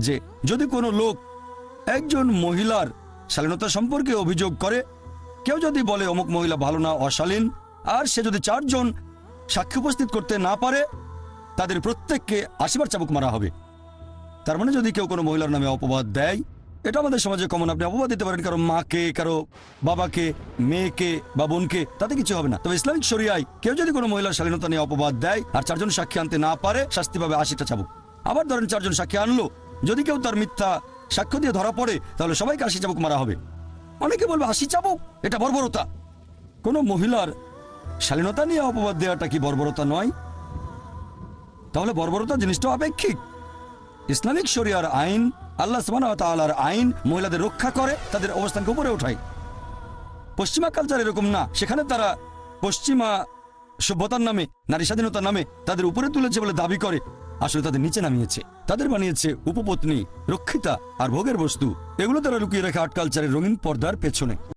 যে যদি কোনো লোক একজন মহিলার শালীনতা সম্পর্কে অভিযোগ করে, কেউ যদি বলে অমুক মহিলা ভালো না, অশালীন, আর সে যদি 4 জন সাক্ষী উপস্থিত করতে না পারে, তাদের প্রত্যেককে 80 বার চাবুক মারা হবে। তার মানে যদি কেউ কোনো মহিলার নামে অপবাদ দেয়, এটা আমাদের সমাজে কমন, আপনি অপবাদ দিতে পারেন কারো মাকে, কারো বাবাকে, মেয়েকে বা বোনকে, তাতে কিছু হবে না। তবে ইসলামিক শরিয়ায় কেউ যদি কোনো মহিলার শালীনতা নিয়ে অপবাদ দেয় আর 4 জন সাক্ষী আনতে না পারে, শাস্তি পাবে 80টা চাবুক। আবার ধরেন 4 জন সাক্ষী আনলো, যদি কেউ তার মিথ্যা সাক্ষ্য দিয়ে ধরা পড়ে, তাহলে সবাইকে 80 চাবুক মারা হবে। অনেকে বলবে 80 চাবুক, এটা বর্বরতা। কোনো মহিলার শালীনতা নিয়ে অপবাদ দেওয়াটা কি বর্বরতা নয়? তাহলে বর্বরতা জিনিসটা আপেক্ষিক। ইসলামিক শরিয়ার আইন, আল্লাহ সুবহানাহু ওয়া তাআলার আইন মহিলাদের রক্ষা করে, তাদের অবস্থানকে উপরে ওঠায়। পশ্চিমা কালচার এরকম না, সেখানে তারা পশ্চিমা সভ্যতার নামে, নারী স্বাধীনতার নামে তাদের উপরে তুলেছে বলে দাবি করে, আসলে তাদের নিচে নামিয়েছে। তাদের বানিয়েছে উপপত্নী, রক্ষিতা আর ভোগের বস্তু। এগুলো তারা লুকিয়ে রাখে আর্ট কালচারের রঙিন পর্দার পেছনে।